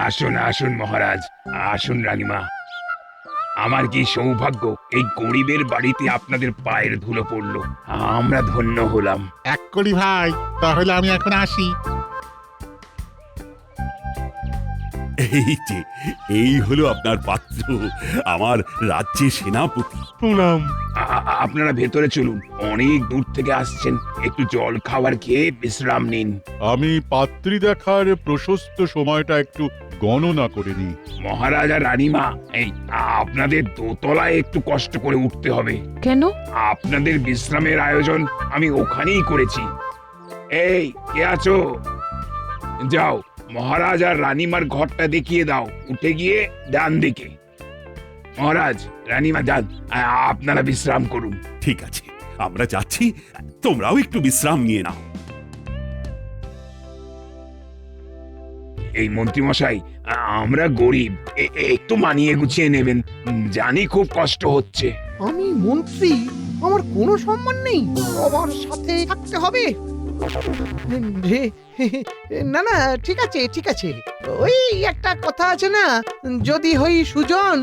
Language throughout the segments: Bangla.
আসুন আসুন মহারাজ, আসুন রানীমা। আমার কি সৌভাগ্য, এই গরিবের বাড়িতে আপনাদের পায়ের ধুলো পড়লো। আমরা ধন্য হলাম। এক করি ভাই, তাহলে আমি এখন আসি। এই যে, এই হলো আপনার পাত্র, আমার রাজ্যের সেনাপতি। প্রণাম। আপনারা ভেতরে চলুন, অনেক দূর থেকে আসছেন, একটু জল খাবার খেয়ে বিশ্রাম নিন। আমি পাত্রী দেখার প্রশস্ত সময়টা একটু গণনা করে নিই। মহারাজ আর রানীমা, এই আপনাদের দোতলায় একটু কষ্ট করে উঠতে হবে। কেন? আপনাদের বিশ্রামের আয়োজন আমি ওখানেই করেছি। এই কে আছো? যাও, মহারাজ আর রানীমার ঘরটা দেখিয়ে দাও, উঠে গিয়ে ডান দিকে। মহারাজ, রানীমা যান, আপনারা বিশ্রাম করুন। ঠিক আছে, আমরা যাচ্ছি, তোমরাও একটু বিশ্রাম নিয়ে নাও। এই মন্ত্রীমশাই, আমরা গরিব, একটু মানিয়ে গুছিয়ে নেবেন। জানি খুব কষ্ট হচ্ছে। আমি মন্ত্রী, আমার কোনো সম্মান নেই, সবার সাথে থাকতে হবে। না না, ঠিক আছে ঠিক আছে, ওই একটা কথা আছে না, যদি হই সুজন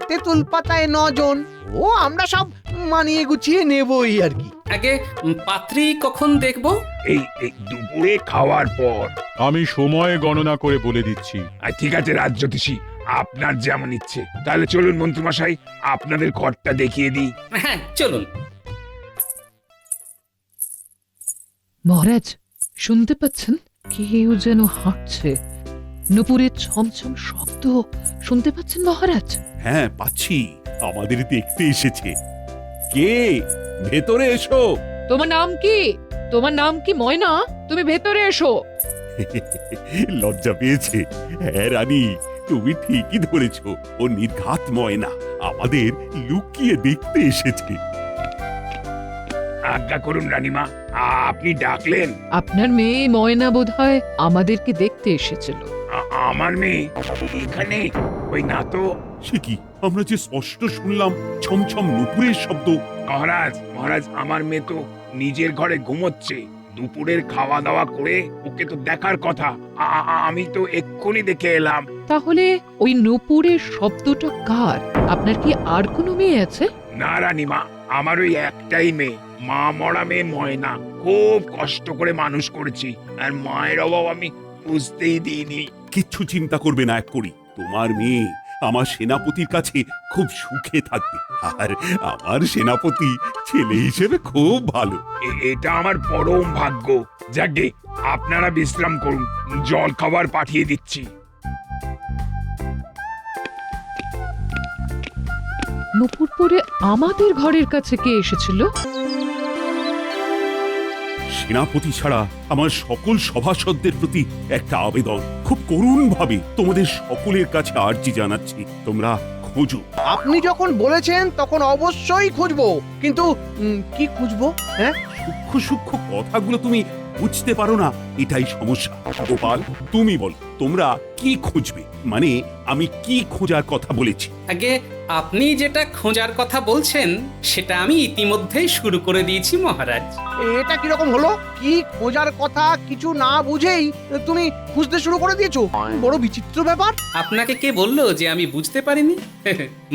তেঁতুল পাতায় নজন। ও আমরা সব মানিয়ে গুছিয়ে নেবই আর কি। আগে পাত্রী কখন দেখব? এই দুপুরে খাওয়ার পর। আমি সময় গণনা করে বলে দিচ্ছি। ঠিক আছে রাজজ্যোতিষী, আপনার যেমন ইচ্ছে। তাহলে চলুন মন্ত্রীমশাই, আপনাদের ঘরটা দেখিয়ে দিই। হ্যাঁ চলুন। মহারাজ, শুনতে পাচ্ছেন? কেউ যেন হাঁটছে। নুপুরের ছমছম শব্দ শুনতে পাচ্ছেন মহারাজ? হ্যাঁ পাচ্ছি, আমাদের দেখতে এসেছে। কে? ভেতরে এসো। তোমার নাম কি? তোমার নাম কি ময়না? তুমি ভেতরে এসো। লজ্জা পেয়েছে। হ্যাঁ রানী, তুমি ঠিকই ধরেছ, ও নির্ঘাত ময়না, আমাদের লুকিয়ে দেখতে এসেছে। আজ্ঞা করুন রানীমা, আপনি ডাকলেন? আপনার মেয়ে ময়না বোধহয় আমাদেরকে দেখতে এসেছিল। আমার মেয়ে এখানে? ওই না তো। সে কি, আমরা যে স্পষ্ট শুনলাম ছমছম নুপুরের শব্দ। মহারাজ মহারাজ, আমার মেয়ে তো নিজের ঘরে ঘুমোচ্ছে। দুপুরের খাওয়া দাওয়া করে ওকে তো দেখার কথা। আমি তো এক্ষুনি দেখে এলাম। তাহলে ওই নুপুরের শব্দটা কার? আপনার কি আর কোনো মেয়ে আছে? না রানীমা, আমার ওই একটাই মেয়ে, মা মরা মেয়ে ময়না। খুব কষ্ট করে মানুষ করেছি, আর মায়ের অভাব আমি বুঝতেই দিইনি। কিচ্ছু চিন্তা করবে না এক করি, তোমার মেয়ে আমার সেনাপতির কাছে খুব সুখে থাকবে। আর আমার সেনাপতি ছেলে হিসেবে খুব ভালো। এটা আমার পরম ভাগ্য। যাকে, আপনারা বিশ্রাম করুন, জল খাবার পাঠিয়ে দিচ্ছি। নুপুর পরে আমাদের ঘরের কাছে কে এসেছিল? সেনাপতি ছাড়া আমার সকল সভাসদদের প্রতি একটা আবেদন, খুব করুণ ভাবে তোমাদের সকলের কাছে আর্জি জানাচ্ছি, তোমরা খোঁজো। আপনি যখন বলেছেন তখন অবশ্যই খুঁজবো, কিন্তু কি খুঁজবো? হ্যাঁ, সূক্ষ্ম সূক্ষ্ম কথাগুলো তুমি বুঝতে পারো না, এটাই সমস্যা। গোপাল, তুমি বল, তোমরা কি খুঁজবে? মানে আমি কি খোঁজার কথা বলেছি? আগে আপনি যেটা খোঁজার কথা বলছেন সেটা আমি ইতিমধ্যেই শুরু করে দিয়েছি মহারাজ। এটা কিরকম হলো? কি খোঁজার কথা কিছু না বুঝেই তুমি খুঁজতে শুরু করে দিয়েছো? বড় বিচিত্র ব্যাপার। আপনাকে কে বললো যে আমি বুঝতে পারিনি?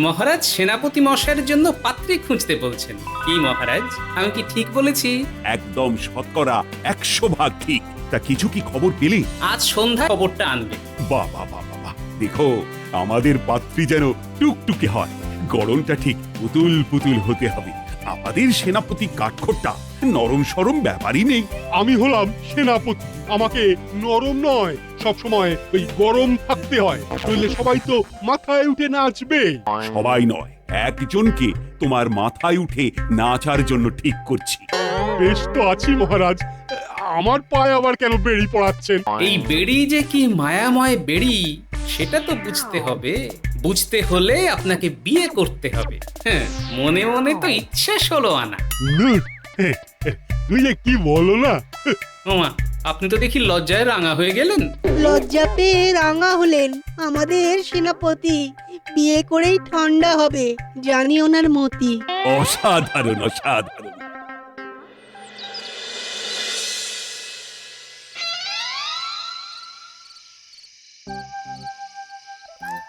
মহারাজ সেনাপতি মশাইয়ের জন্য পাত্রী খুঁজতে বলছেন। কি মহারাজ, আমি কি ঠিক বলেছি? একদম শতকরা 100% ঠিক। তা কিছু কি খবর পেলে? আজ সন্ধ্যায় খবরটা আনবে। বাহ বাহ বাহ বাহ, দেখো আমাদের পাত্রী যেন টুকটুকে হয়, গড়নটা ঠিক পুতুল পুতুল হতে হবে। আমাদের সেনাপতি কাঠখোট্টা, নরম সরম ব্যাপারই নেই। আমি হলাম সেনাপতি, আমাকে নরম নয়, সবসময় ওই গরম থাকতে হয়, নইলে সবাই তো মাথায় উঠে নাচবে। সবাই নয়, একজনকে তোমার মাথায় উঠে নাচার জন্য ঠিক করছি। বেশ তো আছি মহারাজ, আমার পায়ে আবার কেন বেড়ি পড়াচ্ছেন? এই বেড়ি যে কি মায়াময় বেড়ি সেটা তো বুঝতে হবে। বুঝতে হলে আপনাকে বিয়ে করতে হবে। হ্যাঁ, মনে মনে তো ইচ্ছে 16 আনা। ধুর, তুই যে কি বলো না। ওমা, আপনি তো দেখি লজ্জায় রাঙা হয়ে গেলেন। লজ্জা পেয়ে রাঙা হলেন আমাদের সেনাপতি। বিয়ে করেই ঠান্ডা হবে, জানি ওনার মতি। অসাধারণ অসাধারণ।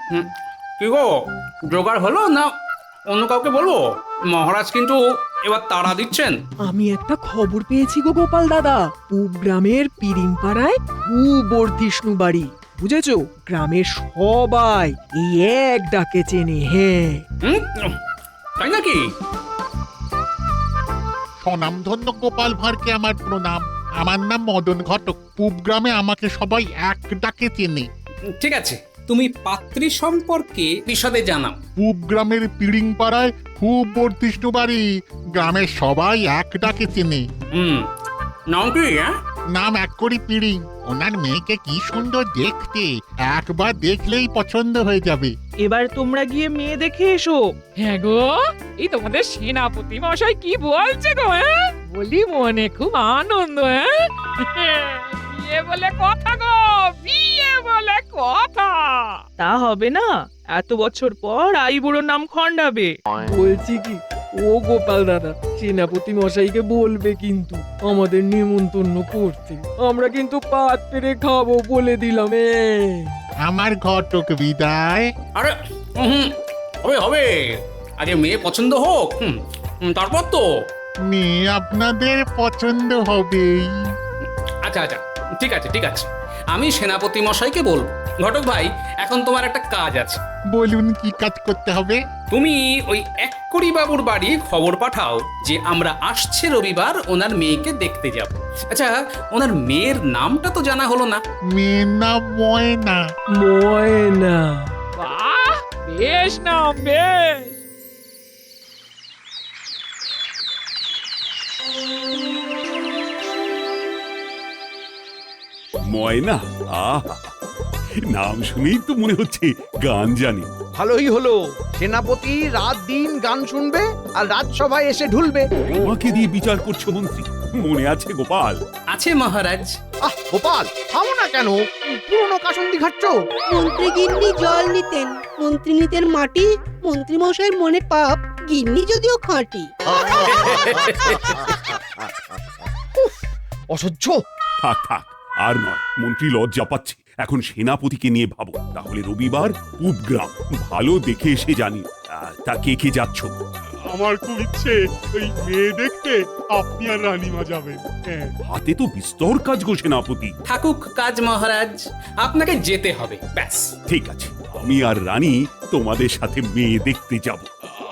কি গো জোগাড় হলো না অন্য কাউকে বলবো? মহারাজ কিন্তু এবার তাড়া দিচ্ছেন। আমি একটা খবর পেয়েছি গো গোপাল দাদা, পূব গ্রামের পিরিংপাড়ায় খুব বর্ধিষ্ণু বাড়ি, বুঝেছো? গ্রামের সবাই এই এক ডাকে চেনে। হ্যাঁ, তাই নাকি? স্বনামধন্য গোপাল ভাঁড়কে আমার প্রণাম। আমার নাম মদন ঘটক। পূব গ্রামে আমাকে সবাই এক ডাকে চেনে। ঠিক আছে, তুমি পাত্রী সম্পর্কে বিশদে জানাও। পূব গ্রামের পিড়িংপাড়ায় খুব বর্ধিষ্ণু বাড়ি, গ্রামের সবাই এক ডাকে চেনে। নাম কি? হ্যাঁ, নাম এক করি পিড়িং। ওনার মেয়েকে কি সুন্দর দেখতে, একবার দেখলেই পছন্দ হয়ে যাবে। এবার তোমরা গিয়ে মেয়ে দেখে এসো। হ্যাঁ গো, এই তোমাদের সেনাপতি মশাই কি বলছে গো? হ্যাঁ, বলি মনে খুব আনন্দ। হ্যাঁ, বিয়ে বলে কথা গো, বিয়ে বলে কথা। তা হবে না, এত বছর পর আইবুড়োর নাম খণ্ডাবে। বলছি কি, ও গোপাল দাদা, সেনাপতি মশাইকে বলবে কিন্তু আমাদের নেমন্তন্ন করতে। আমরা কিন্তু পাত পেরে খাবো, বলে দিলাম। আমার ঘটক বিদায়। আরে হবে হবে, আগে মেয়ে পছন্দ হোক, তারপর তো। মেয়ে আপনাদের পছন্দ হবেই। আচ্ছা আচ্ছা, ঠিক আছে ঠিক আছে, আমি সেনাপতি মশাইকে বলবো। ঘটক ভাই, এখন তোমার একটা কাজ আছে। বলুন কি কাজ করতে হবে? তুমি ওই এক্করি বাবুর বাড়ি খবর পাঠাও যে আমরা আসছে রবিবার ওনার মেয়েকে দেখতে যাব। আচ্ছা, ওনার মেয়ের নামটা তো জানা হলো না। মেয়ের নাম ময়না। ময়না? বাহ, বেশ নাম, বেশ। ময়না, আহা, নাম শুনেই তো মনে হচ্ছে গান জানি। ভালোই হলো, সেনাপতি রাত দিন গান শুনবে আর রাজসভায় এসে ঢুলবে। তোমাকে দিয়ে বিচার করছো মন্ত্রী, মনে আছে গোপাল? আছে মহারাজ। আহ গোপাল, থামো না কেন? পুরনো কাসন্দি ঘাটছ। মন্ত্রী গিন্নি জল নিতেন, মন্ত্রী নিতেন মাটি, মন্ত্রী মশাইয়ের মনে পাপ, গিন্নি যদিও খাঁটি। অসহ্য। থাক থাক, আর নয়, মন্ত্রী লজ্জা পাচ্ছে। এখন সেনাপতিকে নিয়ে ভাবো। তাহলে রবিবার পূব গ্রাম, ভালো দেখে এসে জানি। তা কে কে যাচ্ছ? আমার খুব ইচ্ছে ওই মেয়ে দেখতে আপনি আর রানীমা যাবেন। হ্যাঁ, হাতে তো বিস্তর কাজ গো সেনাপতি। থাকুক কাজ মহারাজ, আপনাকে যেতে হবে, ব্যাস। ঠিক আছে, আমি আর রানী তোমাদের সাথে মেয়ে দেখতে যাব।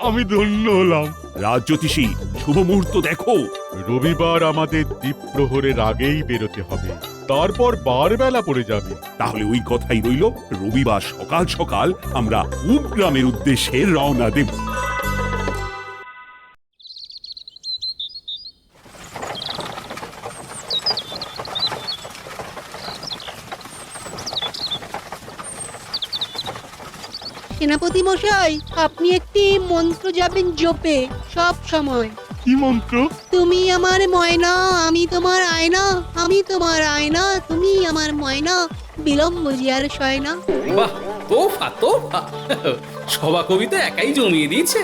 আমি ধন্য হলাম। রাজ্যোতিষী, শুভ মুহূর্ত দেখো। রবিবার আমাদের দ্বীপ্রহরের আগেই বেরোতে হবে, তারপর বারবেলা পড়ে যাবে। তাহলে ওই কথাই রইল, রবিবার সকাল সকাল আমরা পূব গ্রামের উদ্দেশ্যে রওনা দেব। সেনাপতি মশাই, আপনি একটি মন্ত্র যাবেন জপে সব সময়। কি মন্ত্র? তুমি আমার ময়না, আমি তোমার আয়না, আমি তোমার আয়না, তুমি আমার ময়না, বিলম্ব জিয়ার সয়না। বাহ, তোফা তোফা, সভা কবিতা একাই জমিয়ে দিয়েছে।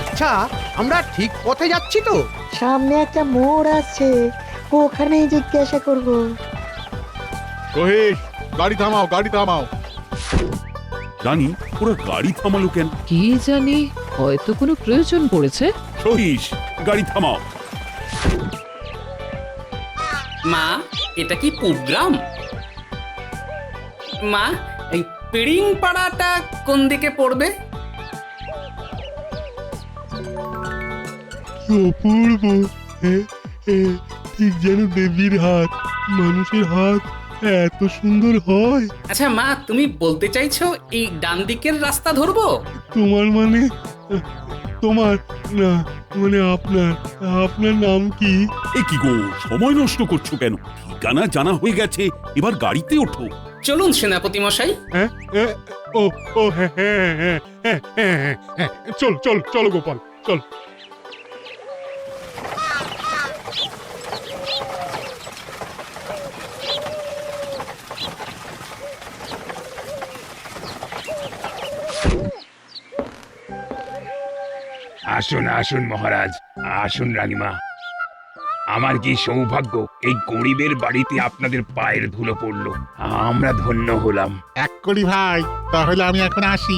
আচ্ছা, আমরা ঠিক পথে যাচ্ছি তো? সামনে একটা মোড় আছে, ওখানেই জিজ্ঞাসা করব। রোহিত, গাড়ি থামাও, গাড়ি থামাও। রানী, ওরা গাড়ি থামালো কেন? কি জানি, হয়তো কোনো প্রয়োজন পড়েছে। সহিস, গাড়ি থামাও। মা, এটা কি পূব গ্রাম? মা, এই পিড়িং পাড়াটা কোন দিকে পড়বে? কি অপূর্ব। ঠিক যেন দেবীর হাত, মানুষের হাত এত সুন্দর হয়। আচ্ছা মা, তুমি বলতে চাইছো এই ডান দিকের রাস্তা ধরবো? তোমার মানে? তোমার না, মানে আপনার। আপনার নাম কি? এ কি গো, সময় নষ্ট করছো কেন? ঠিকানা জানা হয়ে গেছে, এবার গাড়িতে ওঠো। চলুন সেনাপতি মশাই। হ্যাঁ, ও ও হ্যাঁ হ্যাঁ হ্যাঁ হ্যাঁ হ্যাঁ হ্যাঁ, চল চল চলো গোপাল, চল। আসুন আসুন মহারাজ, আসুন রানীমা, আমার কি সৌভাগ্য এই গরিবের বাড়িতে আপনাদের পায়ের ধুলো পড়লো। আমরা ধন্য হলাম। এক করি ভাই, তাহলে আমি এখন আসি।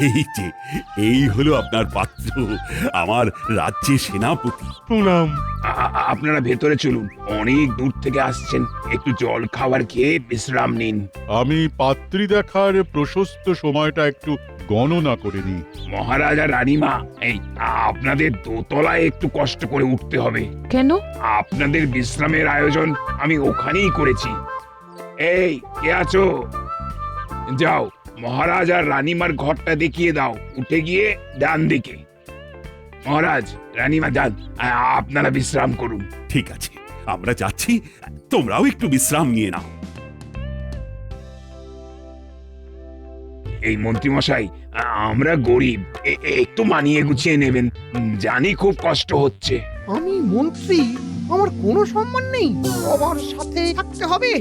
এই যে, এই হলো আপনার পাত্র, আমার রাজ্যের সেনাপতি। প্রণাম। আপনারা ভেতরে চলুন, অনেক দূর থেকে আসছেন, একটু জল খাবার খেয়ে বিশ্রাম নিন। আমি পাত্রী দেখার প্রশস্ত সময়টা একটু গণনা করে নিই। মহারাজা রানীমা, এই আপনাদের দোতলায় একটু কষ্ট করে উঠতে হবে। কেন? আপনাদের বিশ্রামের আয়োজন আমি ওখানেই করেছি। এই কে আছো? যাও, মহারাজ আর রানীমার ঘরটা দেখিয়ে দাও, উঠে গিয়ে ডান দিকে। মহারাজ, রানীমা যান, আপনারা বিশ্রাম করুন। ঠিক আছে, আমরা যাচ্ছি, তোমরাও একটু বিশ্রাম নিয়ে নাও। এই মন্ত্রীমশাই, আমরা গরিব, একটু মানিয়ে গুছিয়ে নেবেন, জানি খুব কষ্ট হচ্ছে। আমি মন্ত্রী, আমার কোনো সম্মান নেই, সবার সাথে থাকতে হবে?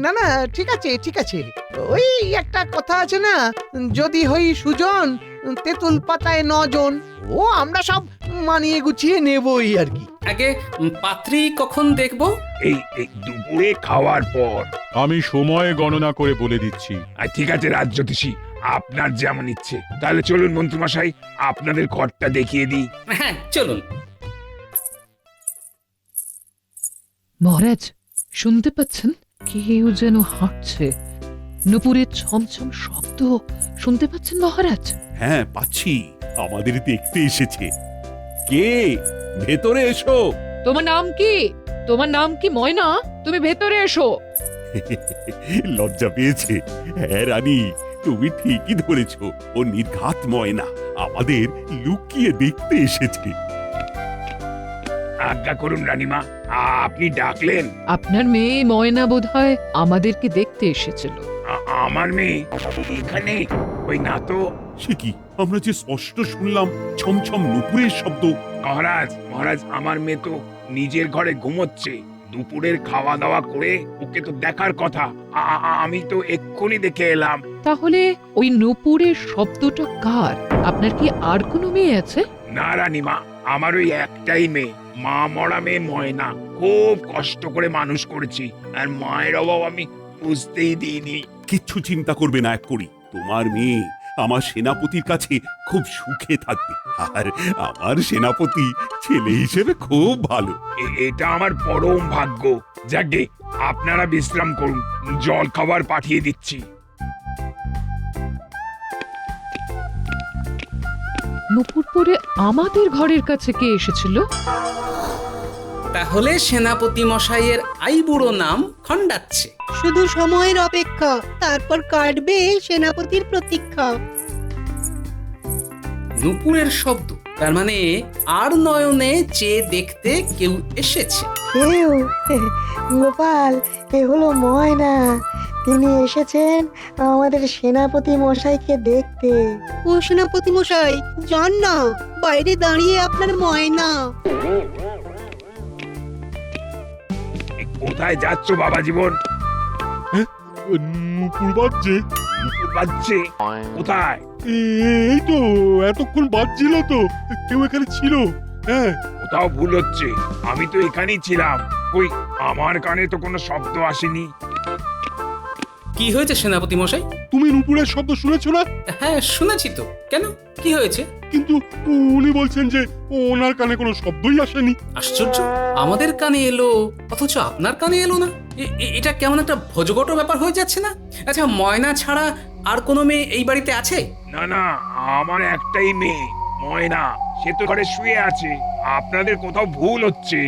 না না, ঠিক আছে ঠিক আছে, ওই একটা কথা আছে না, যদি হই সুজন তেঁতুল পাতায় নজন। ও আমরা সব মানিয়ে গুছিয়ে নেবই আর কি। আগে পাত্রী কখন দেখব? এই দুপুরে খাওয়ার পর। আমি সময় গণনা করে বলে দিচ্ছি। ঠিক আছে রাজ্যতীষী, আপনার যেমন ইচ্ছে। তাহলে চলুন মন্ত্রীমশাই, আপনাদের ঘরটা দেখিয়ে দিই। হ্যাঁ চলুন। মহারাজ, শুনতে পাচ্ছেন? কেউ যেন হাঁটছে, নুপুরের ছমছম শব্দ শুনতে পাচ্ছেন মহারাজ? হ্যাঁ পাচ্ছি, আমাদের দেখতে এসেছে। কে? ভেতরে এসো। তোমার নাম কি? তোমার নাম কি ময়না? তুমি ভেতরে এসো। লজ্জা পেয়েছে? হ্যাঁ রানী, তুমি ঠিকই ধরেছ, ও নির্ঘাত ময়না, আমাদের লুকিয়ে দেখতে এসেছে। আজ্ঞা করুন রানীমা, আপনি ডাকলেন? আপনার মেয়ে ময়না বোধহয় আমাদেরকে দেখতে এসেছিল। আমার মেয়ে এখানে? ওই না তো। সে কি, আমরা যে স্পষ্ট শুনলাম ছমছম নুপুরের শব্দ। মহারাজ, মহারাজ, আমার মেয়ে তো নিজের ঘরে ঘুমোচ্ছে। দুপুরের খাওয়া দাওয়া করে ওকে তো দেখার কথা। আমি তো এক্ষুনি দেখে এলাম। তাহলে ওই নুপুরের শব্দটা কার? আপনার কি আর কোনো মেয়ে আছে? না রানীমা, আমার ওই একটাই মেয়ে, মা মরা মেয়ে ময়না। খুব কষ্ট করে মানুষ করেছি, আর মায়ের অভাব আমি বুঝতেই দিইনি। কিচ্ছু চিন্তা করবে না এক করি, তোমার মেয়ে আমার সেনাপতির কাছে খুব সুখে থাকবে। আর আমার সেনাপতি ছেলে হিসেবে খুব ভালো। এটা আমার পরম ভাগ্য। যাকে আপনারা বিশ্রাম করুন, জল খাবার পাঠিয়ে দিচ্ছি। নুপুর পরে আমাদের ঘরের কাছে কে এসেছিল? তাহলে সেনাপতি মশাইয়ের আইবুড়ো নাম খণ্ডাচ্ছে। শুধু সময়ের অপেক্ষা, তারপর কাটবে সেনাপতির প্রতীক্ষা। নুপুরের শব্দ, তার মানে আর নয়নে চেয়ে দেখতে কেউ এসেছে। কেউ? গোপাল, এ হলো ময়না, তিনি এসেছেন আমাদের সেনাপতি মশাইকে দেখতে। ও সেনাপতি মশাই, যান না, বাইরে দাঁড়িয়ে আপনার ময়না। কোথায় যাচ্ছ বাবা জীবন? নুপুর বাজছে। নুপুর বাজছে? কোথায়? এই তো এতক্ষণ বাজছিল তো, কেউ এখানে ছিল। হ্যাঁ, কোথাও ভুল হচ্ছে, আমি তো এখানেই ছিলাম। কই, আমার কানে তো কোনো শব্দ আসেনি। কি হয়েছে সেনাপতি মশাই? তুমি নুপুরের শব্দ শুনেছো না? হ্যাঁ শুনেছি তো, কেন কি হয়েছে? কিন্তু উনি বলছেন যে ওনার কানে কোনো শব্দই আসেনি। আশ্চর্য, আমাদের কানে এলো অথচ আপনার কানে এলো না। এটা কেমন একটা ভোজগট ব্যাপার হয়ে যাচ্ছে না? আচ্ছা, ময়না ছাড়া আর কোনো মেয়ে এই বাড়িতে আছে? না না, আমার একটাই মেয়ে ময়না, সে তো ঘরে শুয়ে আছে। আপনাদের কোথাও ভুল হচ্ছে।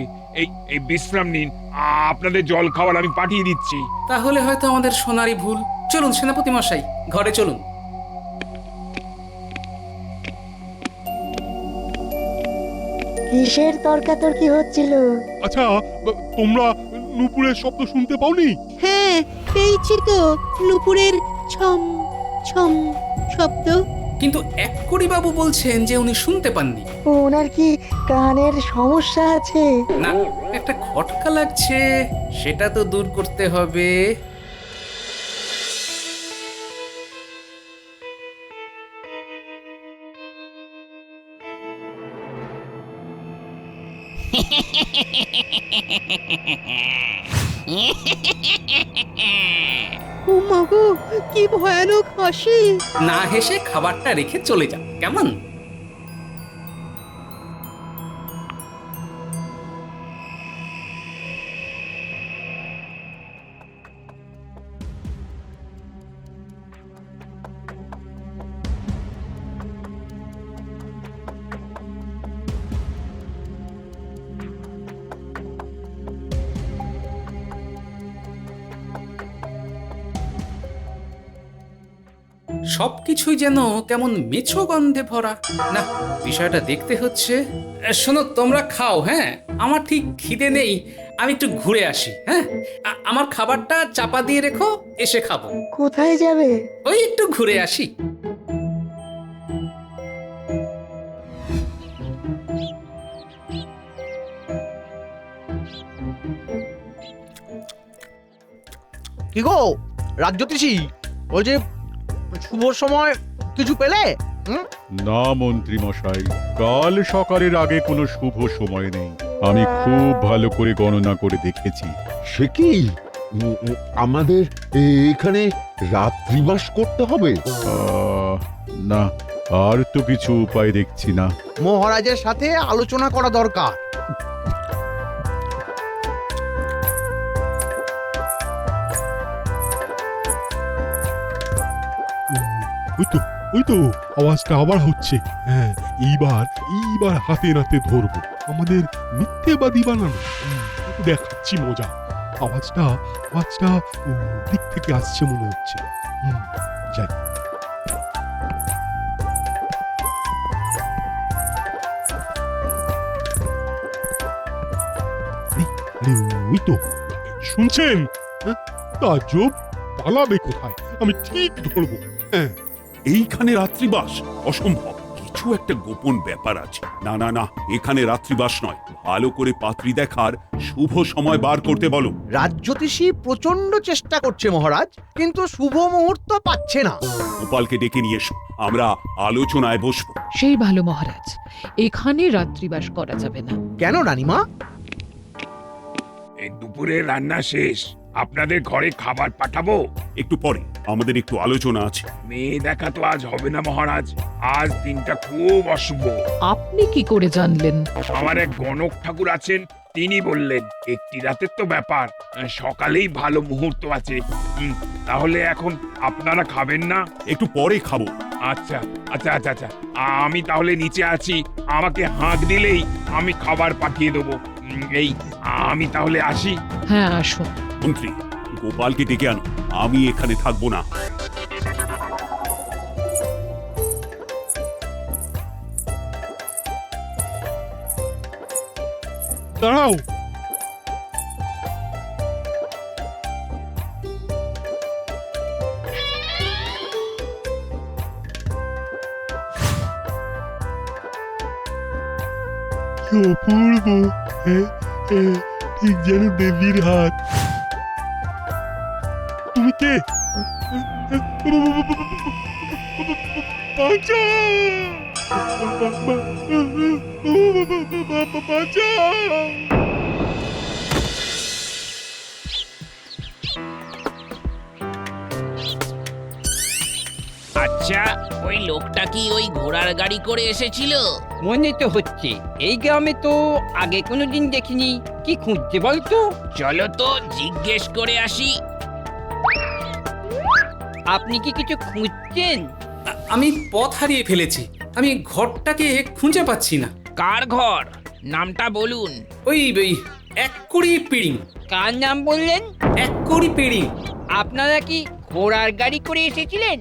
এই বিশ্রাম নিন, আপনাদের জল খাবার আমি পাঠিয়ে দিচ্ছি। তাহলে হয়তো আমাদের সোনারই ভুল। চলুন সেনাপতি মশাই, ঘরে চলুন। কিসের তর্কাতর্কি হচ্ছিল? আচ্ছা, তোমরা নুপুরের শব্দ শুনতে পাওনি? হ্যাঁ, পেয়েছি তো, নুপুরের ছম ছম শব্দ। কিন্তু এক কড়ি বাবু বলছেন যে উনি শুনতে পাননি। ওনার কি কানের সমস্যা আছে? না, একটা খটকা লাগছে, সেটা তো দূর করতে হবে। ও মাগো, কি ভয়ানক হাসি! না হেসে খাবারটা রেখে চলে যাও, কেমন? সবকিছুই যেন কেমন মেছো গন্ধে ভরা। না, বিষয়টা দেখতে হচ্ছে। শোনো, তোমরা খাও, হ্যাঁ? আমার ঠিক খিদে নেই, আমি একটু ঘুরে আসি। হ্যাঁ, আমার খাবারটা চাপা দিয়ে রেখো, এসে খাবো। কোথায় যাবে? ওই একটু ঘুরে আসি। কি গো রাজ্যতীষী, বলছি শুভ সময় কিছু পেলে? না মন্ত্রী মশাই, কাল সকালের আগে কোনো শুভ সময় নেই। আমি খুব ভালো করে গণনা করে দেখেছি। সে কি আমাদের এখানে রাত্রিবাস করতে হবে? না, আর তো কিছু উপায় দেখছি না। মহারাজের সাথে আলোচনা করা দরকার। ওই তো আওয়াজটা আবার হচ্ছে। হ্যাঁ, এইবার হাতে নাতে ধরবো। আমাদের মিথ্যেবাদী বানানো। দেখাচ্ছি মজা। আওয়াজটা দিক থেকে আসছে মনে হচ্ছে। যাই। ওই তো শুনছেন? তাজ্জব, পালাবে কোথায়? আমি ঠিক ধরবো। হ্যাঁ, এইখানে রাত্রিবাস অসম্ভব। কিছু একটা গোপন ব্যাপার আছে। না না না, এখানে রাত্রিবাস নয়। ভালো করে পাত্রী দেখার শুভ সময় বার করতে বলো। রাজ্যতীষী প্রচন্ড চেষ্টা করছে মহারাজ, কিন্তু শুভ মুহূর্ত পাচ্ছে না। গোপালকে ডেকে নিয়ে এসো, আমরা আলোচনায় বসবো। সেই ভালো মহারাজ, এখানে রাত্রিবাস করা যাবে না। কেন রানীমা? এই দুপুরে রান্না শেষ, আপনাদের ঘরে খাবার পাঠাবো? একটু পরে, আমাদের একটু আলোচনা আছে। মেয়ে দেখা তো আজ হবে না মহারাজ, আজ দিনটা খুব অশুভ। আপনি কি করে জানলেন? আমার এক গণক ঠাকুর আছেন, তিনি বললেন একটি রাতের তো ব্যাপার, সকালেই ভালো মুহূর্ত আছে। তাহলে এখন আপনারা খাবেন না? একটু পরে খাবো। আচ্ছা আচ্ছা আচ্ছা আচ্ছা, আমি তাহলে নিচে আছি, আমাকে হাঁক দিলেই আমি খাবার পাঠিয়ে দেবো। এই আমি তাহলে আসি। হ্যাঁ, আসুন। মন্ত্রী, গোপালকে ডেকে আনো, আমি এখানে থাকবো না। দাঁড়াও। কি অপূর্ব! ঠিক যেন দেবীর হাত। তুমি কে? আচ্ছা, ওই লোকটা কি ওই ঘোড়ার গাড়ি করে এসেছিল? মনে তো হচ্ছে। এই গ্রামে তো আগে কোনোদিন দেখিনি। কি খুঁজছে বলতো? চলো তো জিজ্ঞেস করে আসি। আপনি কি কিছু খুঁজছেন? আমি পথ হারিয়ে ফেলেছি। আমি ঘরটাকে খুঁজে পাচ্ছি না। কার ঘর? নামটা বলুন। ওই এক কুড়ি পিড়িং। কার নাম বললেন? এক কুড়ি পিড়িং। আপনারা কি ঘোড়ার গাড়ি করে এসেছিলেন?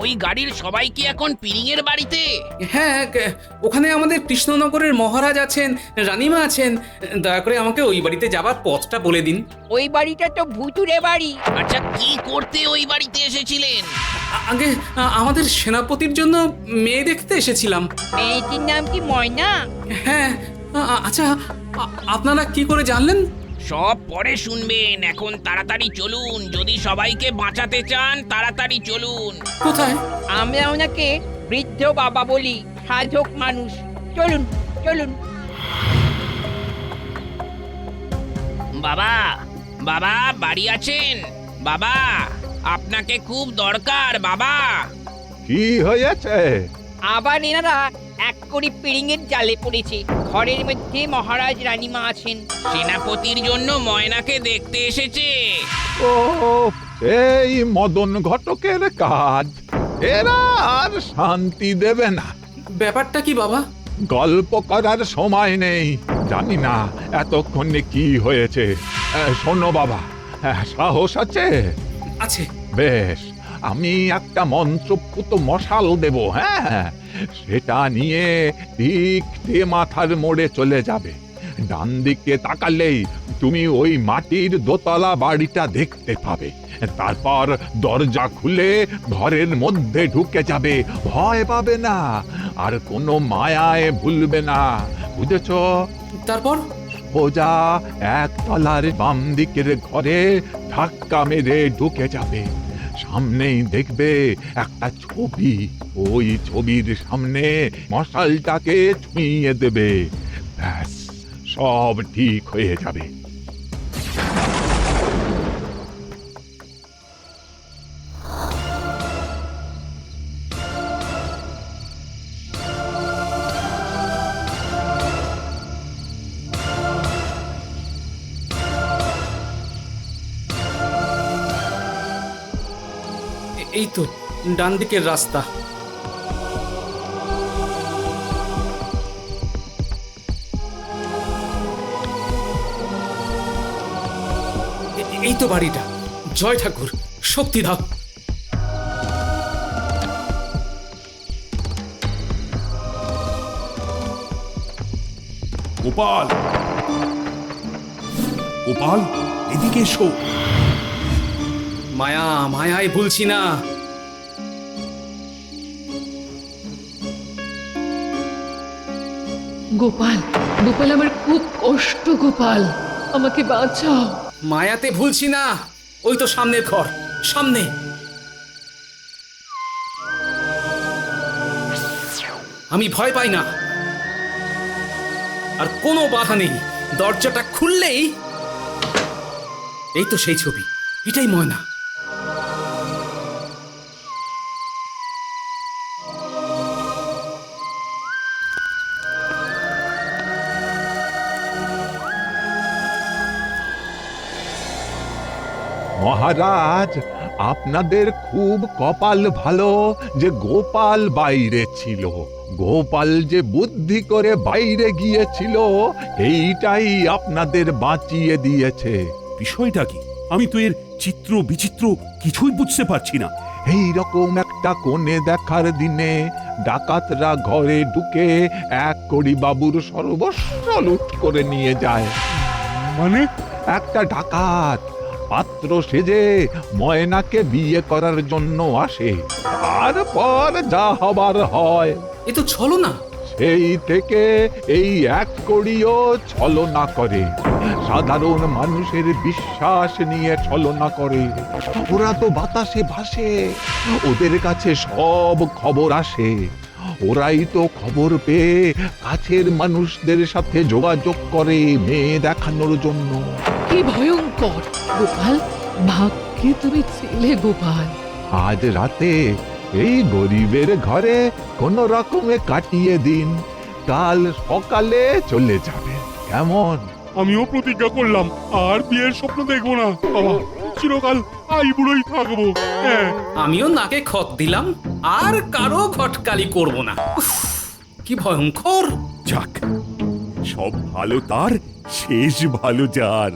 ওই গাড়ির সবাই কি এখন পিরিং এর বাড়িতে? হ্যাঁ, ওখানে আমাদের কৃষ্ণনগরের মহারাজ আছেন, রানীমা আছেন। দয়া করে আমাকে ওই বাড়িতে যাবার পথটা বলে দিন। ওই বাড়িটা তো ভুতুরে বাড়ি। আচ্ছা, কি করতে ওই বাড়িতে এসেছিলেন? আগে আমাদের সেনাপতির জন্য মেয়ে দেখতে এসেছিলাম। মেয়েটির নাম কি ময়না? হ্যাঁ। আচ্ছা, আপনারা কি করে জানলেন? সব পরে শুনবেন, এখন তাড়াতাড়ি চলুন। যদি সবাইকে বাঁচাতে চান তাড়াতাড়ি চলুন। কোথায়? আমরা ওনাকে বৃদ্ধ বাবা বলি, সাধক মানুষ। চলুন চলুন। বাবা বাবা বাড়ি আছেন? বাবা আপনাকে খুব দরকার বাবা। কি হয়েছে? আবার এনারা এক কোড়ি পিড়িংয়ের জালে পড়েছে। ঘরের মধ্যে মহারাজ রানীমা আছেন। সেনাপতির জন্য ময়নাকে দেখতে এসেছে। ও এই মদন ঘটকের কাজ। এরা আর শান্তি দেবে না। ব্যাপারটা কি বাবা? গল্প করার সময় নেই। জানি না এতক্ষণে কি হয়েছে। শোনো বাবা, সাহস আছে? আছে। বেশ, আমি একটা মন্ত্রপুত মশাল দেব, হ্যাঁ? সেটা নিয়ে ঠিক মাথার মোড়ে চলে যাবে। ডান দিকে তাকালেই তুমি ওই মাটির দোতলা বাড়িটা দেখতে পাবে। তারপর দরজা খুলে ঘরের মধ্যে ঢুকে যাবে। ভয় পাবে না, আর কোনো মায়ায় ভুলবে না, বুঝেছো? তারপর? সোজা একতলার বাম দিকের ঘরে ধাক্কা মেরে ঢুকে যাবে। সামনেই দেখবে একটা ছবি। ওই ছবির সামনে মশালটাকে ছুঁয়ে দেবে। ব্যাস, সব ঠিক হয়ে যাবে। এই তো ডান দিকের রাস্তা। এই তো বাড়িটা। জয় ঠাকুর, শক্তি দাও। গোপাল, গোপাল, এদিকে এসো। মায়া, মায়ায় ভুলছি না। গোপাল, গোপাল আমার খুব কষ্ট, গোপাল আমাকে বাঁচাও। মায়াতে ভুলছি না। ওই তো সামনের ঘর, সামনে। আমি ভয় পাই না, আর কোনো বাধা নেই। দরজাটা খুললেই এই তো সেই ছবি। এটাই ময়না। মহারাজ, আপনাদের খুব কপাল ভালো যে গোপাল বাইরে ছিল। গোপাল যে বুদ্ধি করে বাইরে গিয়েছিল, এইটাই আপনাদের বাঁচিয়ে দিয়েছে। বিষয়টা কি? আমি তো এর চিত্র বিচিত্র কিছুই বুঝতে পারছি না। এই রকম একটা কোণে দেখার দিনে ডাকাতরা ঘরে ঢুকে এক কড়ি বাবুর সর্বস্ব লুট করে নিয়ে যায়। মানে? একটা ডাকাত পাত্র সেজে ময়নাকে বিয়ে করার জন্য আসে। তারপর যা হবার হয়। এ তো ছলনা। সেই থেকে এই এক কড়িও ছলনা করে। সাধারণ মানুষের বিশ্বাস নিয়ে ছলনা করে। ওরা তো বাতাসে ভাসে, ওদের কাছে সব খবর আসে। ওরাই তো খবর পেয়ে কাছের মানুষদের সাথে যোগাযোগ করে মেয়ে দেখানোর জন্য। কি ভয়ঙ্কর! গোপাল, ভাগ্যে তুমি ছিলে গোপাল। আজ রাতে এই গরিবের ঘরে কোনো রকমে কাটিয়ে দিন, কাল সকালে চলে যাবে, কেমন? আমিও প্রতিজ্ঞা করলাম আর বিয়ের স্বপ্ন দেখবো না। বাবা, চিরকাল আইবুড়োই থাকবো। হ্যাঁ, আমিও নাকে খত দিলাম, আর কারো খটকালি করব না। উফ, কি ভয়ঙ্কর! যাক, সব ভালো তার, শেষ ভালো যার।